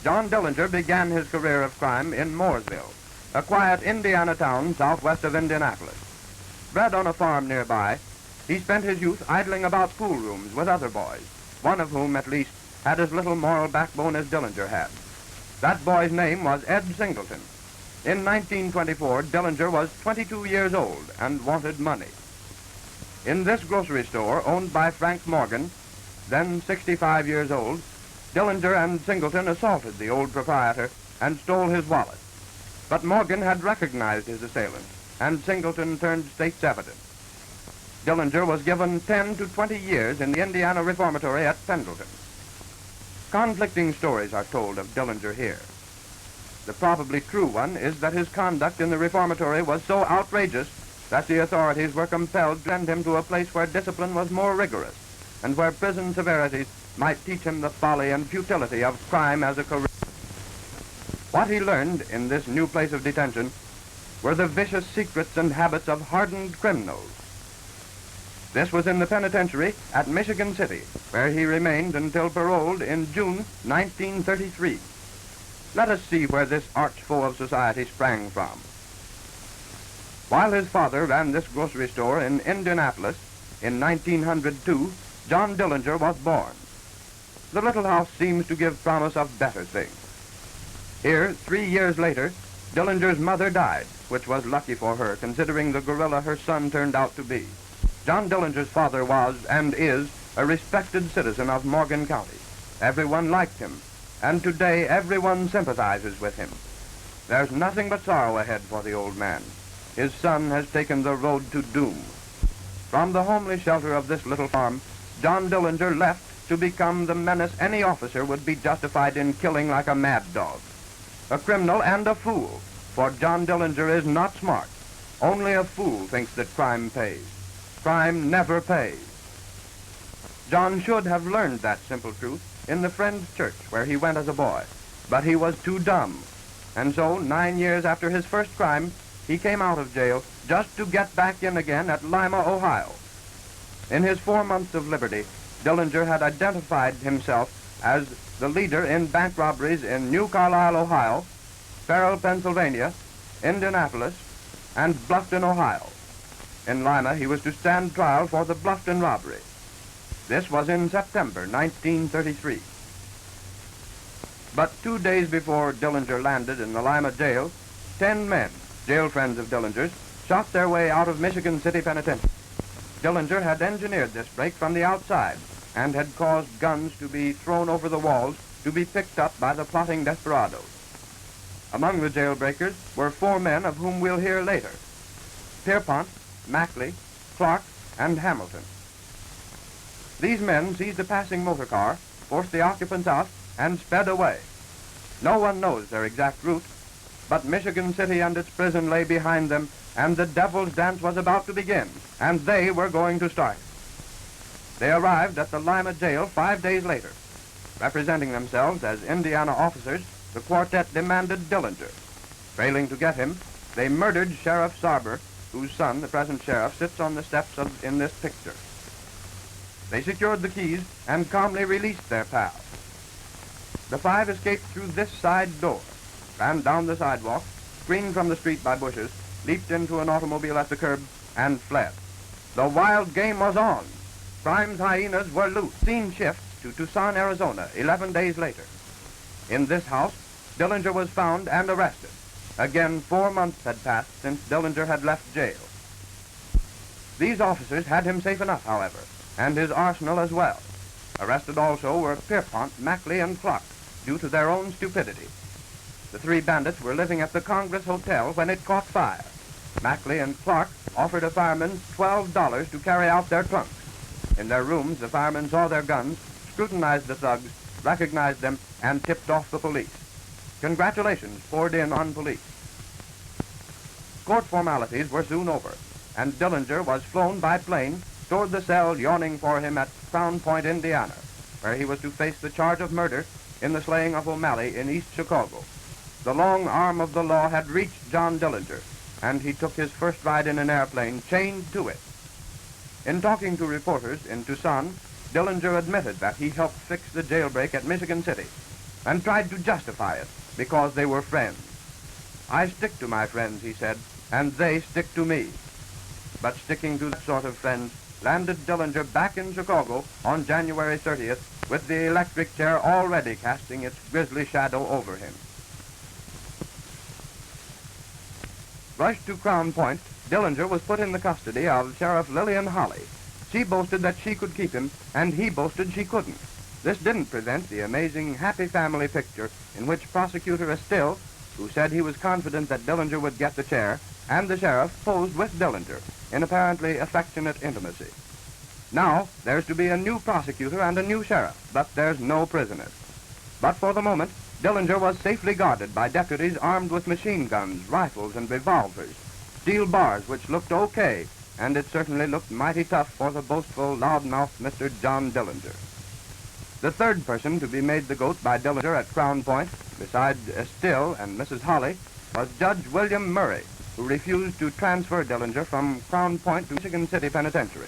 John Dillinger began his career of crime in Mooresville, a quiet Indiana town southwest of Indianapolis. Bred on a farm nearby, he spent his youth idling about pool rooms with other boys, one of whom, at least, had as little moral backbone as Dillinger had. That boy's name was Ed Singleton. In 1924, Dillinger was 22 years old and wanted money. In this grocery store, owned by Frank Morgan, then 65 years old, Dillinger and Singleton assaulted the old proprietor and stole his wallet. But Morgan had recognized his assailant, and Singleton turned state's evidence. Dillinger was given 10 to 20 years in the Indiana Reformatory at Pendleton. Conflicting stories are told of Dillinger here. The probably true one is that his conduct in the reformatory was so outrageous that the authorities were compelled to send him to a place where discipline was more rigorous and where prison severities might teach him the folly and futility of crime as a career. What he learned in this new place of detention were the vicious secrets and habits of hardened criminals. This was in the penitentiary at Michigan City, where he remained until paroled in June 1933. Let us see where this arch foe of society sprang from. While his father ran this grocery store in Indianapolis in 1902, John Dillinger was born. The little house seems to give promise of better things. Here, 3 years later, Dillinger's mother died, which was lucky for her, considering the gorilla her son turned out to be. John Dillinger's father was, and is, a respected citizen of Morgan County. Everyone liked him, and today everyone sympathizes with him. There's nothing but sorrow ahead for the old man. His son has taken the road to doom. From the homely shelter of this little farm, John Dillinger left to become the menace any officer would be justified in killing like a mad dog. A criminal and a fool, for John Dillinger is not smart. Only a fool thinks that crime pays. Crime never pays. John should have learned that simple truth in the Friends Church where he went as a boy, but he was too dumb. And so, 9 years after his first crime, he came out of jail just to get back in again at Lima, Ohio. In his 4 months of liberty, Dillinger had identified himself as the leader in bank robberies in New Carlisle, Ohio, Farrell, Pennsylvania, Indianapolis, and Bluffton, Ohio. In Lima, he was to stand trial for the Bluffton robbery. This was in September 1933. But 2 days before Dillinger landed in the Lima jail, 10 men, jail friends of Dillinger's, shot their way out of Michigan City Penitentiary. Dillinger had engineered this break from the outside and had caused guns to be thrown over the walls to be picked up by the plotting desperados. Among the jailbreakers were 4 men of whom we'll hear later: Pierpont, Mackley, Clark, and Hamilton. These men seized a passing motor car, forced the occupants out, and sped away. No one knows their exact route, but Michigan City and its prison lay behind them, and the devil's dance was about to begin, and they were going to start. They arrived at the Lima jail 5 days later. Representing themselves as Indiana officers, the quartet demanded Dillinger. Failing to get him, they murdered Sheriff Sarber, whose son, the present sheriff, sits on the steps in this picture. They secured the keys and calmly released their pal. The 5 escaped through this side door, ran down the sidewalk, screened from the street by bushes, leaped into an automobile at the curb, and fled. The wild game was on. Crime's hyenas were loose. Scene shifts to Tucson, Arizona, 11 days later. In this house, Dillinger was found and arrested. Again, 4 months had passed since Dillinger had left jail. These officers had him safe enough, however, and his arsenal as well. Arrested also were Pierpont, Mackley, and Clark, due to their own stupidity. The 3 bandits were living at the Congress Hotel when it caught fire. Mackley and Clark offered a fireman $12 to carry out their trunks. In their rooms, the firemen saw their guns, scrutinized the thugs, recognized them, and tipped off the police. Congratulations poured in on police. Court formalities were soon over, and Dillinger was flown by plane toward the cell yawning for him at Crown Point, Indiana, where he was to face the charge of murder in the slaying of O'Malley in East Chicago. The long arm of the law had reached John Dillinger, and he took his first ride in an airplane chained to it. In talking to reporters in Tucson, Dillinger admitted that he helped fix the jailbreak at Michigan City. and tried to justify it because they were friends. I stick to my friends, he said, and they stick to me. But sticking to that sort of friends landed Dillinger back in Chicago on January 30th with the electric chair already casting its grisly shadow over him. Rushed to Crown Point, Dillinger was put in the custody of Sheriff Lillian Holly. She boasted that she could keep him, and he boasted she couldn't. This didn't prevent the amazing happy family picture in which Prosecutor Estill, who said he was confident that Dillinger would get the chair, and the sheriff posed with Dillinger in apparently affectionate intimacy. Now, there's to be a new prosecutor and a new sheriff, but there's no prisoner. But for the moment, Dillinger was safely guarded by deputies armed with machine guns, rifles, and revolvers, steel bars which looked okay, and it certainly looked mighty tough for the boastful, loudmouthed Mr. John Dillinger. The third person to be made the goat by Dillinger at Crown Point, besides Estill and Mrs. Holly, was Judge William Murray, who refused to transfer Dillinger from Crown Point to Michigan City Penitentiary.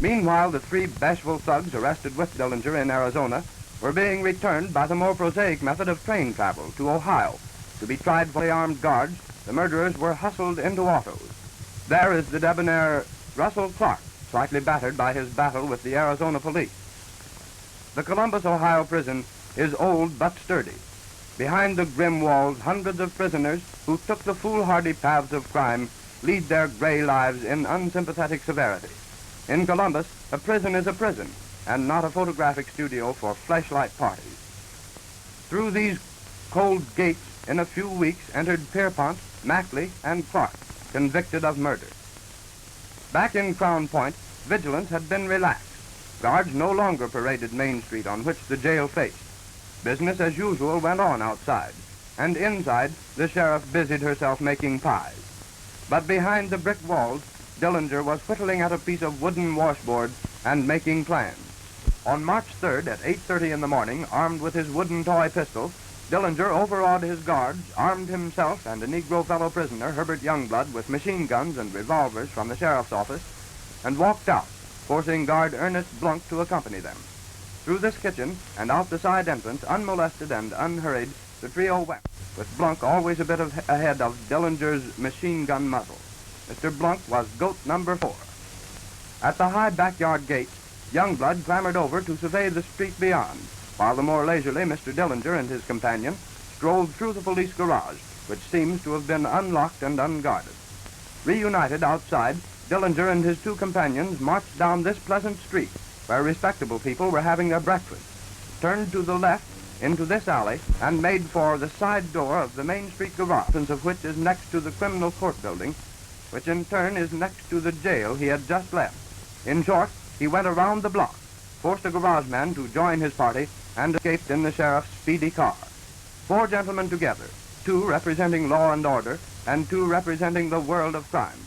Meanwhile, the three bashful thugs arrested with Dillinger in Arizona were being returned by the more prosaic method of train travel to Ohio. To be tried for the armed guards, the murderers were hustled into autos. There is the debonair Russell Clark, slightly battered by his battle with the Arizona police. The Columbus, Ohio prison is old but sturdy. Behind the grim walls, hundreds of prisoners who took the foolhardy paths of crime lead their gray lives in unsympathetic severity. In Columbus, a prison is a prison, and not a photographic studio for flashlight parties. Through these cold gates, in a few weeks, entered Pierpont, Mackley, and Clark, convicted of murder. Back in Crown Point, vigilance had been relaxed. Guards no longer paraded Main Street on which the jail faced. Business as usual went on outside, and inside the sheriff busied herself making pies. But behind the brick walls, Dillinger was whittling at a piece of wooden washboard and making plans. On March 3rd at 8:30 in the morning, armed with his wooden toy pistol, Dillinger overawed his guards, armed himself and a Negro fellow prisoner, Herbert Youngblood, with machine guns and revolvers from the sheriff's office, and walked out, forcing guard Ernest Blunk to accompany them. Through this kitchen and out the side entrance, unmolested and unhurried, the trio went, with Blunk always a bit ahead of Dillinger's machine gun muzzle. Mr. Blunk was goat number 4. At the high backyard gate, Youngblood clambered over to survey the street beyond, while the more leisurely Mr. Dillinger and his companion strolled through the police garage, which seems to have been unlocked and unguarded. Reunited outside, Dillinger and his two companions marched down this pleasant street, where respectable people were having their breakfast, turned to the left into this alley, and made for the side door of the Main Street garage, entrance of which is next to the criminal court building, which in turn is next to the jail he had just left. In short, he went around the block, forced a garage man to join his party, and escaped in the sheriff's speedy car. 4 gentlemen together, 2 representing law and order, and 2 representing the world of crime.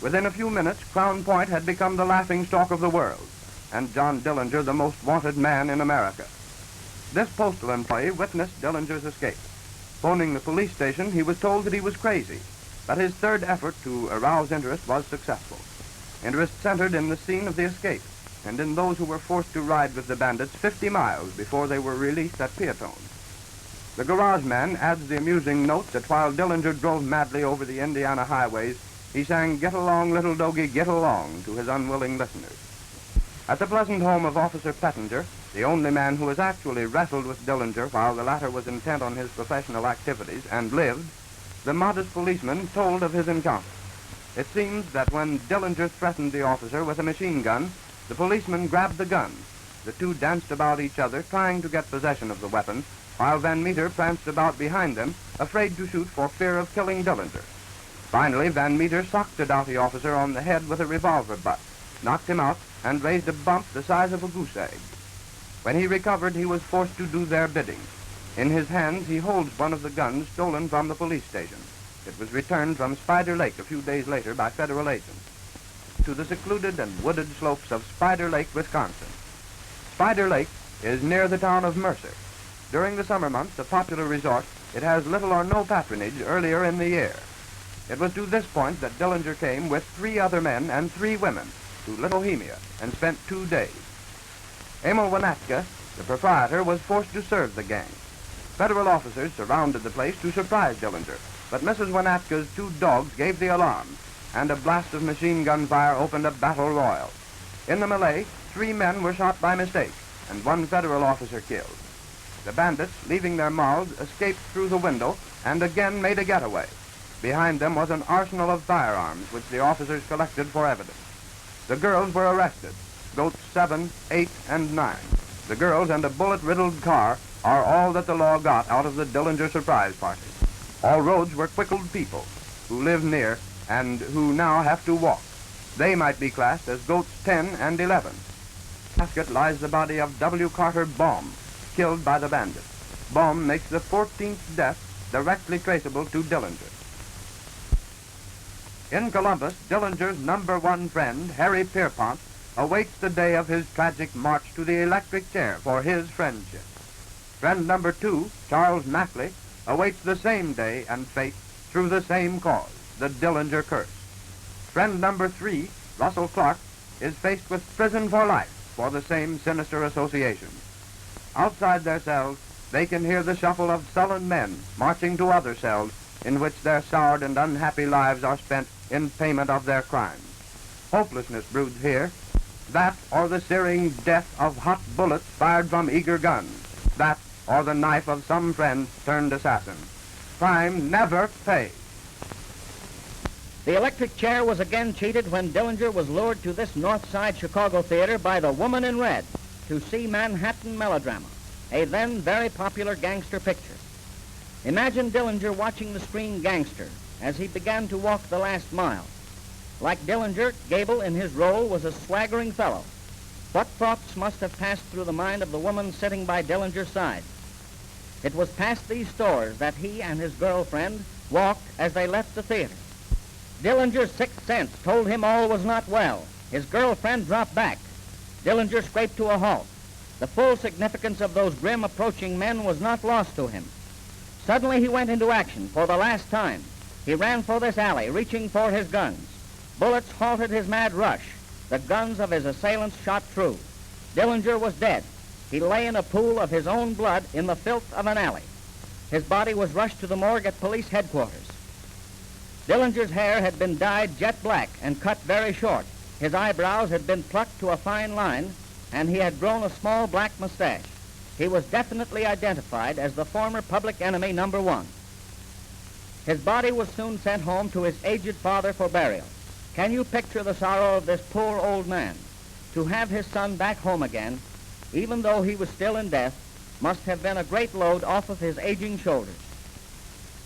Within a few minutes, Crown Point had become the laughingstock of the world, and John Dillinger the most wanted man in America. This postal employee witnessed Dillinger's escape. Phoning the police station, he was told that he was crazy, but his third effort to arouse interest was successful. Interest centered in the scene of the escape, and in those who were forced to ride with the bandits 50 miles before they were released at Peatone. The garage man adds the amusing note that while Dillinger drove madly over the Indiana highways, he sang "Get along, little doggie, get along" to his unwilling listeners. At the pleasant home of Officer Pettinger, the only man who has actually wrestled with Dillinger while the latter was intent on his professional activities and lived, the modest policeman told of his encounter. It seems that when Dillinger threatened the officer with a machine gun, the policeman grabbed the gun. The two danced about each other, trying to get possession of the weapon, while Van Meter pranced about behind them, afraid to shoot for fear of killing Dillinger. Finally, Van Meter socked the doughty officer on the head with a revolver butt, knocked him out, and raised a bump the size of a goose egg. When he recovered, he was forced to do their bidding. In his hands, he holds one of the guns stolen from the police station. It was returned from Spider Lake a few days later by federal agents to the secluded and wooded slopes of Spider Lake, Wisconsin. Spider Lake is near the town of Mercer. During the summer months, a popular resort, it has little or no patronage earlier in the year. It was to this point that Dillinger came with 3 other men and 3 women to Little Bohemia and spent 2 days. Emil Wanatka, the proprietor, was forced to serve the gang. Federal officers surrounded the place to surprise Dillinger, but Mrs. Winatka's 2 dogs gave the alarm, and a blast of machine gun fire opened a battle royal. In the melee, 3 men were shot by mistake, and 1 federal officer killed. The bandits, leaving their mouths, escaped through the window and again made a getaway. Behind them was an arsenal of firearms, which the officers collected for evidence. The girls were arrested, goats 7, 8, and 9. The girls and a bullet-riddled car are all that the law got out of the Dillinger surprise party. All roads were quickled people who live near and who now have to walk. They might be classed as goats 10 and 11. In the casket lies the body of W. Carter Baum, killed by the bandits. Baum makes the 14th death directly traceable to Dillinger. In Columbus, Dillinger's number 1 friend, Harry Pierpont, awaits the day of his tragic march to the electric chair for his friendship. Friend number 2, Charles Mackley, awaits the same day and fate through the same cause, the Dillinger curse. Friend number 3, Russell Clark, is faced with prison for life for the same sinister association. Outside their cells, they can hear the shuffle of sullen men marching to other cells in which their soured and unhappy lives are spent in payment of their crimes. Hopelessness broods here. That or the searing death of hot bullets fired from eager guns. That or the knife of some friend turned assassin. Crime never pays. The electric chair was again cheated when Dillinger was lured to this North Side Chicago theater by the Woman in Red to see Manhattan Melodrama, a then very popular gangster picture. Imagine Dillinger watching the screen Gangster as he began to walk the last mile. Like Dillinger, Gable in his role was a swaggering fellow. What thoughts must have passed through the mind of the woman sitting by Dillinger's side? It was past these stores that he and his girlfriend walked as they left the theater. Dillinger's sixth sense told him all was not well. His girlfriend dropped back. Dillinger scraped to a halt. The full significance of those grim approaching men was not lost to him. Suddenly he went into action for the last time. He ran for this alley, reaching for his guns. Bullets halted his mad rush. The guns of his assailants shot through. Dillinger was dead. He lay in a pool of his own blood in the filth of an alley. His body was rushed to the morgue at police headquarters. Dillinger's hair had been dyed jet black and cut very short. His eyebrows had been plucked to a fine line, and he had grown a small black mustache. He was definitely identified as the former public enemy number 1. His body was soon sent home to his aged father for burial. Can you picture the sorrow of this poor old man? To have his son back home again, even though he was still in death, must have been a great load off of his aging shoulders.